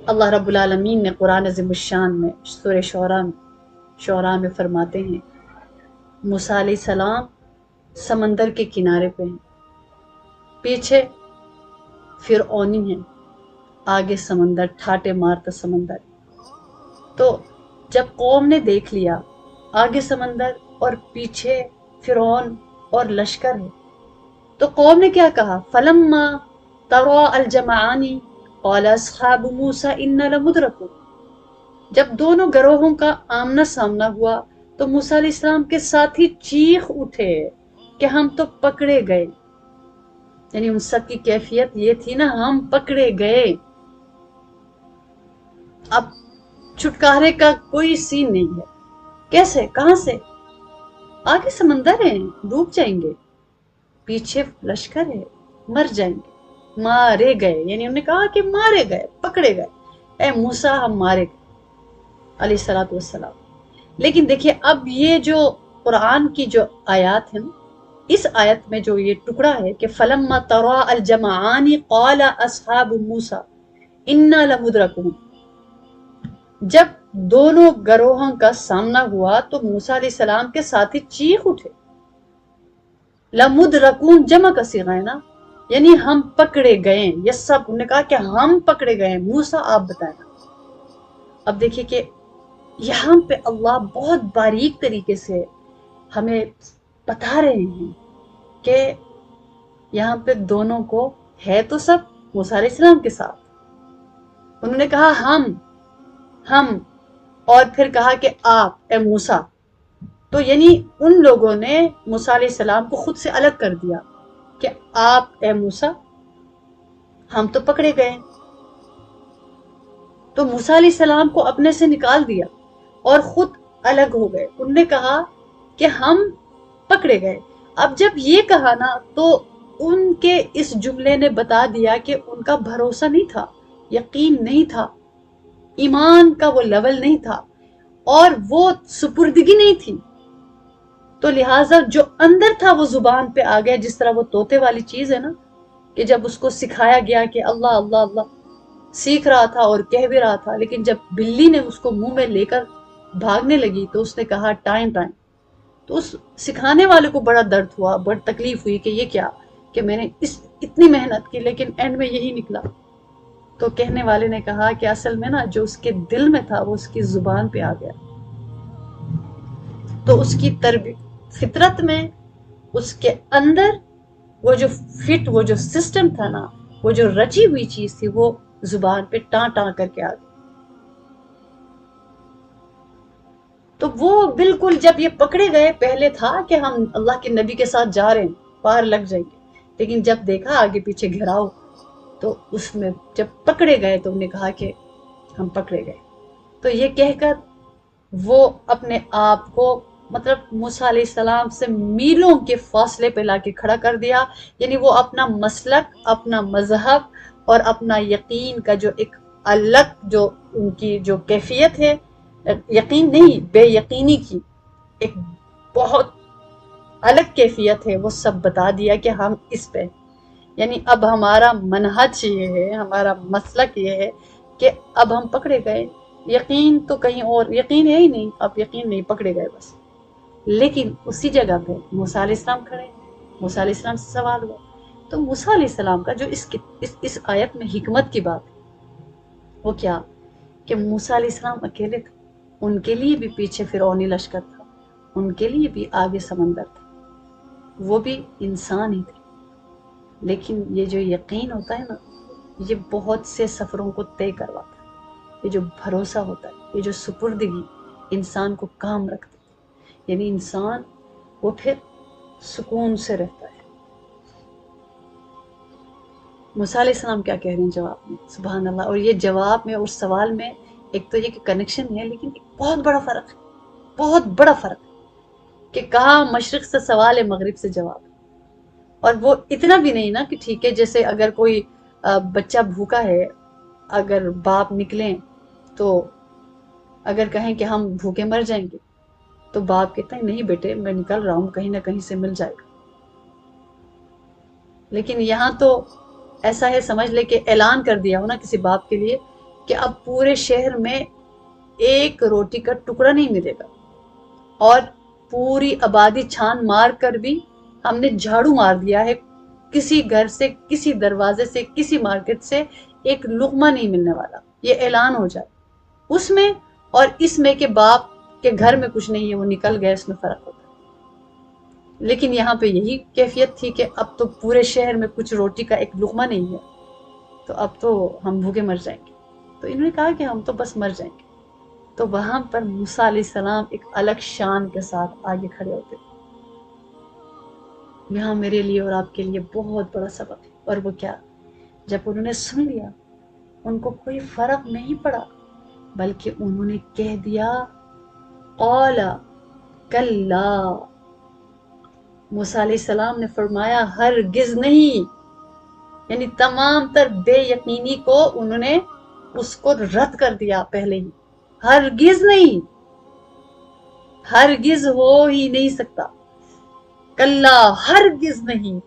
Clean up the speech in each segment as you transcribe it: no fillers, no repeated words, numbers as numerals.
اللہ رب العالمین نے قرآن عظیم الشان میں سورہ شعراء میں فرماتے ہیں موسیٰ علیہ السلام سمندر کے کنارے پہ ہیں، پیچھے فرعونی ہیں، آگے سمندر ٹھاٹے مارتا سمندر۔ تو جب قوم نے دیکھ لیا آگے سمندر اور پیچھے فرعون اور لشکر ہے، تو قوم نے کیا کہا؟ فلما ترا الجمعان قال اصحاب موسیٰ انا لمدرکون۔ جب دونوں گروہوں کا آمنا سامنا ہوا تو موسیٰ علیہ السلام کے ساتھی چیخ اٹھے کہ ہم تو پکڑے گئے۔ یعنی ان سب کی کیفیت یہ تھی نا، ہم پکڑے گئے، اب چھٹکارے کا کوئی سین نہیں ہے۔ کیسے؟ کہاں سے؟ آگے سمندر ہے، ڈوب جائیں گے، پیچھے لشکر ہے، مر جائیں گے، مارے گئے۔ یعنی انہوں نے کہا کہ مارے گئے، پکڑے گئے، اے موسیٰ ہم مارے گئے علیہ الصلوۃ والسلام۔ لیکن دیکھیے اب یہ جو قرآن کی جو آیات ہیں، اس آیت میں جو یہ ٹکڑا ہے کہ فلما ترا الجمعان قال اصحاب موسیٰ انا لمدرکون، جب دونوں گروہوں کا سامنا ہوا تو موسیٰ علیہ السلام کے ساتھی چیخ اٹھے۔ لمدرکون جمع کا صیغہ ہے نا، یعنی ہم پکڑے گئے۔ یہ سب انہوں نے کہا کہ ہم پکڑے گئے، موسیٰ آپ بتائیں۔ اب دیکھیے کہ یہاں پہ اللہ بہت باریک طریقے سے ہمیں بتا رہے ہیں کہ یہاں پہ دونوں کو ہے تو سب موسیٰ علیہ السلام کے ساتھ۔ انہوں نے کہا ہم، اور پھر کہا کہ آپ اے موسیٰ، تو یعنی ان لوگوں نے موسیٰ علیہ السلام کو خود سے الگ کر دیا کہ آپ اے موسیٰ، ہم تو پکڑے گئے۔ تو موسیٰ علیہ السلام کو اپنے سے نکال دیا اور خود الگ ہو گئے۔ انہوں نے کہا کہ ہم پکڑے گئے۔ اب جب یہ کہا نا تو ان کے اس جملے نے بتا دیا کہ ان کا بھروسہ نہیں تھا، یقین نہیں تھا، ایمان کا وہ لیول نہیں تھا، اور وہ سپردگی نہیں تھی۔ تو لہٰذا جو اندر تھا وہ زبان پہ آ گیا، جس طرح وہ طوطے والی چیز ہے نا کہ جب اس کو سکھایا گیا کہ اللہ اللہ اللہ سیکھ رہا تھا اور کہہ بھی رہا تھا، لیکن جب بلی نے اس کو منہ میں لے کر بھاگنے لگی تو اس نے کہا ٹائم ٹائم۔ تو اس سکھانے والے کو بڑا درد ہوا، بڑی تکلیف ہوئی کہ یہ کیا، کہ میں نے اتنی محنت کی لیکن اینڈ میں یہی نکلا۔ تو کہنے والے نے کہا کہ اصل میں نا جو اس کے دل میں تھا وہ اس کی زبان پہ آ گیا۔ تو اس کی فطرت میں، اس کے اندر وہ جو وہ جو سسٹم تھا نا، وہ جو رچی ہوئی چیز تھی، وہ زبان پہ ٹان ٹان کر کے آ گئی۔ تو وہ بالکل جب یہ پکڑے گئے، پہلے تھا کہ ہم اللہ کے نبی کے ساتھ جا رہے ہیں، پار لگ جائیں گے، لیکن جب دیکھا آگے پیچھے گھیراؤ تو اس میں جب پکڑے گئے تو انہوں نے کہا کہ ہم پکڑے گئے۔ تو یہ کہہ کر وہ اپنے آپ کو مطلب موسیٰ علیہ السلام سے میلوں کے فاصلے پہ لا کے کھڑا کر دیا۔ یعنی وہ اپنا مسلک، اپنا مذہب اور اپنا یقین کا جو ایک الگ جو ان کی جو کیفیت ہے، یقین نہیں بے یقینی کی ایک بہت الگ کیفیت ہے، وہ سب بتا دیا کہ ہم اس پہ، یعنی اب ہمارا منہج یہ ہے، ہمارا مسلک یہ ہے کہ اب ہم پکڑے گئے، یقین تو کہیں اور، یقین ہے ہی نہیں، اب یقین نہیں، پکڑے گئے بس۔ لیکن اسی جگہ پہ موسیٰ علیہ السلام کھڑے، موسیٰ علیہ السلام سے سوال ہوا۔ تو موسیٰ علیہ السلام کا جو اس آیت میں حکمت کی بات ہے وہ کیا کہ موسیٰ علیہ السلام اکیلے تھے، ان کے لیے بھی پیچھے فرعونی لشکر تھا، ان کے لیے بھی آگے سمندر تھا، وہ بھی انسان ہی تھے۔ لیکن یہ جو یقین ہوتا ہے نا، یہ بہت سے سفروں کو طے کرواتا ہے۔ یہ جو بھروسہ ہوتا ہے، یہ جو سپردگی انسان کو کام رکھتی ہے، یعنی انسان وہ پھر سکون سے رہتا ہے۔ موسیٰ علیہ السلام کیا کہہ رہے ہیں جواب میں؟ سبحان اللہ۔ اور یہ جواب میں اور سوال میں ایک تو یہ کہ کنیکشن ہے، لیکن ایک بہت بڑا فرق ہے، بہت بڑا فرق ہے کہ کہاں مشرق سے سوال ہے، مغرب سے جواب ہے۔ اور وہ اتنا بھی نہیں نا کہ ٹھیک ہے، جیسے اگر کوئی بچہ بھوکا ہے، اگر باپ نکلیں تو اگر کہیں کہ ہم بھوکے مر جائیں گے تو باپ کہتا ہے نہیں بیٹے میں نکل رہا ہوں، کہیں نہ کہیں سے مل جائے گا۔ لیکن یہاں تو ایسا ہے، سمجھ لے کہ اعلان کر دیا ہو نا کسی باپ کے لیے کہ اب پورے شہر میں ایک روٹی کا ٹکڑا نہیں ملے گا، اور پوری آبادی چھان مار کر بھی ہم نے جھاڑو مار دیا ہے، کسی گھر سے، کسی دروازے سے، کسی مارکیٹ سے ایک لقمہ نہیں ملنے والا، یہ اعلان ہو جائے۔ اس میں اور اس میں کہ باپ کے گھر میں کچھ نہیں ہے، وہ نکل گئے، اس میں فرق ہوتا ہے۔ لیکن یہاں پہ یہی کیفیت تھی کہ اب تو پورے شہر میں کچھ روٹی کا ایک لقمہ نہیں ہے، تو اب تو ہم بھوکے مر جائیں گے۔ تو انہوں نے کہا کہ ہم تو بس مر جائیں گے۔ تو وہاں پر موسیٰ علیہ السلام ایک الگ شان کے ساتھ آگے کھڑے ہوتے۔ یہاں میرے لیے اور آپ کے لیے بہت بڑا سبق ہے، اور وہ کیا؟ جب انہوں نے سن لیا، ان کو کوئی فرق نہیں پڑا، بلکہ انہوں نے کہہ دیا قال کلا، موسیٰ علیہ السلام نے فرمایا ہرگز نہیں، یعنی تمام تر بے یقینی کو انہوں نے اس کو رد کر دیا پہلے ہی۔ ہرگز نہیں، ہرگز ہو ہی نہیں سکتا، کلا ہرگز نہیں،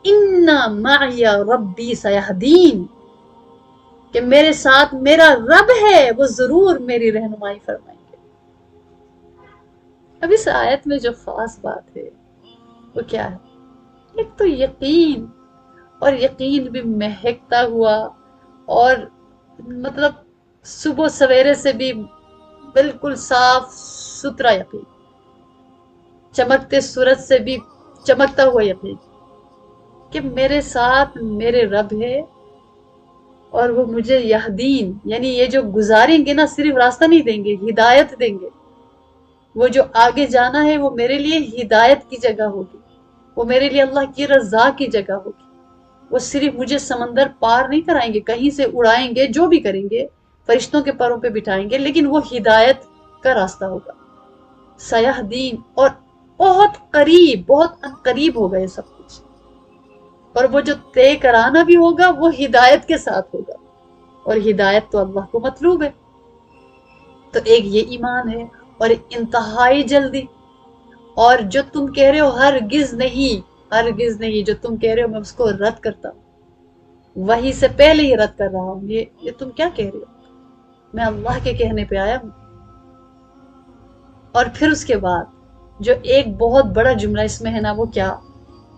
انا معی ربی سیہدین، کہ میرے ساتھ میرا رب ہے، وہ ضرور میری رہنمائی فرمائیں گے۔ اب اس آیت میں جو خاص بات ہے وہ کیا ہے؟ ایک تو یقین، اور یقین بھی مہکتا ہوا، اور مطلب صبح سویرے سے بھی بالکل صاف ستھرا یقین، چمکتے سورج سے بھی چمکتا ہوا یقین کہ میرے ساتھ میرے رب ہے، اور وہ مجھے یہدین، یعنی یہ جو گزاریں گے نا، صرف راستہ نہیں دیں گے، ہدایت دیں گے۔ وہ جو آگے جانا ہے وہ میرے لیے ہدایت کی جگہ ہوگی، وہ میرے لیے اللہ کی رضا کی جگہ ہوگی۔ وہ صرف مجھے سمندر پار نہیں کرائیں گے، کہیں سے اڑائیں گے، جو بھی کریں گے، فرشتوں کے پروں پہ بٹھائیں گے، لیکن وہ ہدایت کا راستہ ہوگا، سیہدین، اور بہت قریب، بہت قریب ہوگا یہ سب کچھ۔ اور وہ جو طے کرانا بھی ہوگا وہ ہدایت کے ساتھ ہوگا، اور ہدایت تو اللہ کو مطلوب ہے۔ تو ایک یہ ایمان ہے، اور انتہائی جلدی، اور جو تم کہہ رہے ہو ہرگز نہیں، ہرگز نہیں، جو تم کہہ رہے ہو میں اس کو رد کرتا ہوں، وہی سے پہلے ہی رد کر رہا ہوں، یہ تم کیا کہہ رہے ہو؟ میں اللہ کے کہنے پہ آیا ہوں۔ اور پھر اس کے بعد جو ایک بہت بڑا جملہ اس میں ہے نا، وہ کیا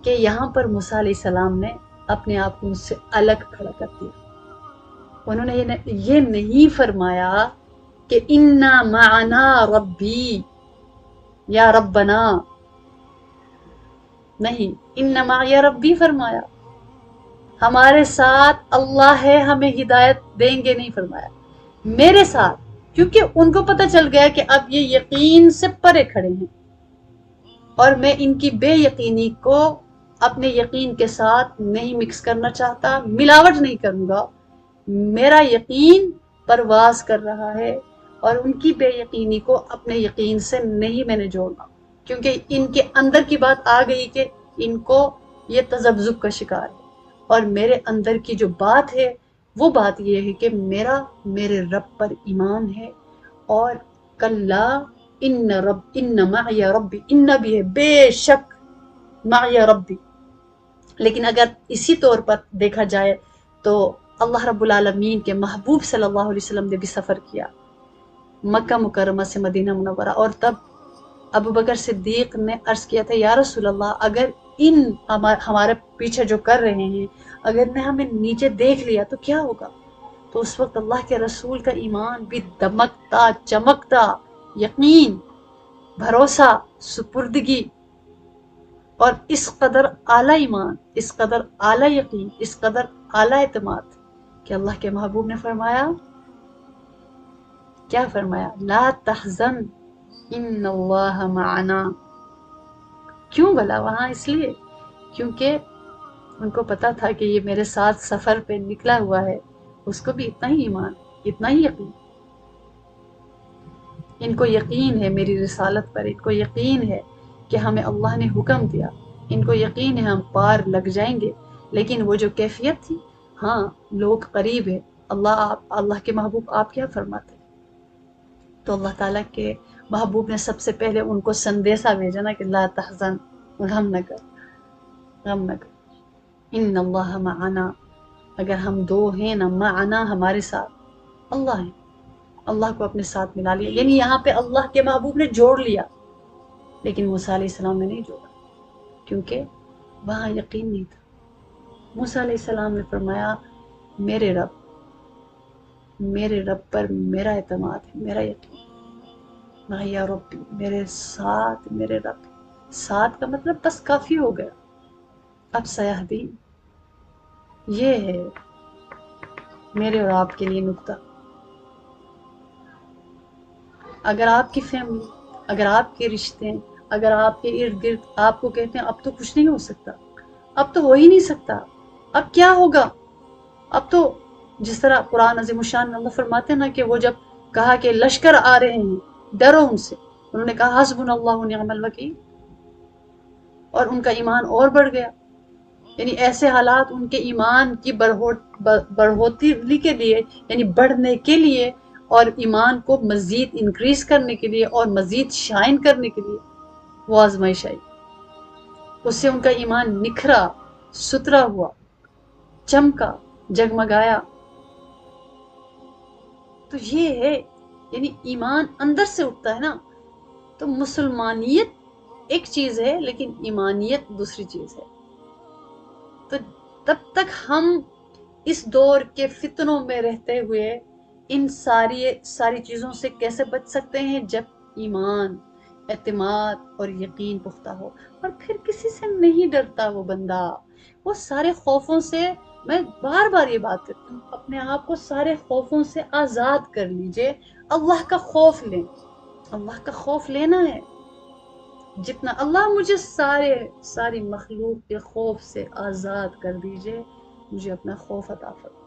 کہ یہاں پر موسیٰ علیہ السلام نے اپنے آپ کو مجھ سے الگ کھڑا کر دیا۔ انہوں نے یہ نہیں فرمایا کہ انا معنا ربی یا ربنا، نہیں، انا معی ربی فرمایا، ہمارے ساتھ اللہ ہے، ہمیں ہدایت دیں گے نہیں فرمایا، میرے ساتھ، کیونکہ ان کو پتہ چل گیا کہ اب یہ یقین سے پرے کھڑے ہیں، اور میں ان کی بے یقینی کو اپنے یقین کے ساتھ نہیں مکس کرنا چاہتا، ملاوٹ نہیں کروں گا۔ میرا یقین پرواز کر رہا ہے، اور ان کی بے یقینی کو اپنے یقین سے نہیں میں نے جوڑنا، کیونکہ ان کے اندر کی بات آ گئی کہ ان کو یہ تذبذب کا شکار ہے، اور میرے اندر کی جو بات ہے وہ بات یہ ہے کہ میرے رب پر ایمان ہے، اور کلا ان معی ربی، ان بھی ہے، بے شک معی ربی۔ لیکن اگر اسی طور پر دیکھا جائے تو اللہ رب العالمین کے محبوب صلی اللہ علیہ وسلم نے بھی سفر کیا مکہ مکرمہ سے مدینہ منورہ، اور تب ابو بکر صدیق نے عرض کیا تھا یا رسول اللہ، اگر ان ہمارے پیچھے جو کر رہے ہیں، اگر نے ہمیں نیچے دیکھ لیا تو کیا ہوگا؟ تو اس وقت اللہ کے رسول کا ایمان بھی دمکتا چمکتا، یقین، بھروسہ، سپردگی، اور اس قدر اعلیٰ ایمان، اس قدر اعلیٰ یقین، اس قدر اعلیٰ اعتماد کہ اللہ کے محبوب نے فرمایا، کیا فرمایا؟ لا تحزن ان اللہ معنا۔ کیوں بلا وہاں؟ اس لیے کیونکہ ان کو پتا تھا کہ یہ میرے ساتھ سفر پہ نکلا ہوا ہے، اس کو بھی اتنا ہی ایمان، اتنا ہی یقین، ان کو یقین ہے میری رسالت پر، ان کو یقین ہے کہ ہمیں اللہ نے حکم دیا، ان کو یقین ہے ہم پار لگ جائیں گے۔ لیکن وہ جو کیفیت تھی، ہاں لوگ قریب ہے، اللہ کے محبوب آپ کیا فرماتے؟ تو اللہ تعالیٰ کے محبوب نے سب سے پہلے ان کو سندیسہ بھیجا نا کہ لا تحزن، غم نہ کر، غم نہ کر، ان اللہ معنا، اگر ہم دو ہیں نا، معنا ہمارے ساتھ، اللہ ہے، اللہ کو اپنے ساتھ ملا لیا، یعنی یہاں پہ اللہ کے محبوب نے جوڑ لیا، لیکن موسیٰ علیہ السلام نے نہیں جوڑا، کیونکہ وہاں یقین نہیں تھا۔ موسیٰ علیہ السلام نے فرمایا میرے رب پر میرا اعتماد ہے، میرا یقین، میں یا رب میرے ساتھ، میرے رب ساتھ کا مطلب بس کافی ہو گیا، اب سیہدین، یہ ہے میرے اور آپ کے لیے نکتہ۔ اگر آپ کی فیملی، اگر آپ کے رشتے، اگر آپ کے ارد گرد آپ کو کہتے ہیں اب تو کچھ نہیں ہو سکتا، اب تو ہو ہی نہیں سکتا، اب کیا ہوگا، اب تو جس طرح قرآن عظیم الشان میں اللہ فرماتے ہیں نا کہ وہ جب کہا کہ لشکر آ رہے ہیں ڈرو ان سے، انہوں نے کہا حسبنا اللہ و نعم الوکیل، اور ان کا ایمان اور بڑھ گیا۔ یعنی ایسے حالات ان کے ایمان کی بڑھوتری کے لیے، یعنی بڑھنے کے لیے اور ایمان کو مزید انکریز کرنے کے لیے اور مزید شائن کرنے کے لیے وہ آزمائش آئی، اس سے ان کا ایمان نکھرا، ستھرا ہوا، چمکا، جگمگایا۔ تو یہ ہے، یعنی ایمان اندر سے اٹھتا ہے نا، تو مسلمانیت ایک چیز ہے لیکن ایمانیت دوسری چیز ہے۔ تو تب تک ہم اس دور کے فتنوں میں رہتے ہوئے ان ساری چیزوں سے کیسے بچ سکتے ہیں؟ جب ایمان، اعتماد اور یقین پختہ ہو، اور پھر کسی سے نہیں ڈرتا وہ بندہ، وہ سارے خوفوں سے، میں بار بار یہ بات کرتی ہوں، اپنے آپ کو سارے خوفوں سے آزاد کر لیجئے، اللہ کا خوف لیں، اللہ کا خوف لینا ہے، جتنا اللہ مجھے ساری مخلوق کے خوف سے آزاد کر دیجئے، مجھے اپنا خوف عطا فرمائے۔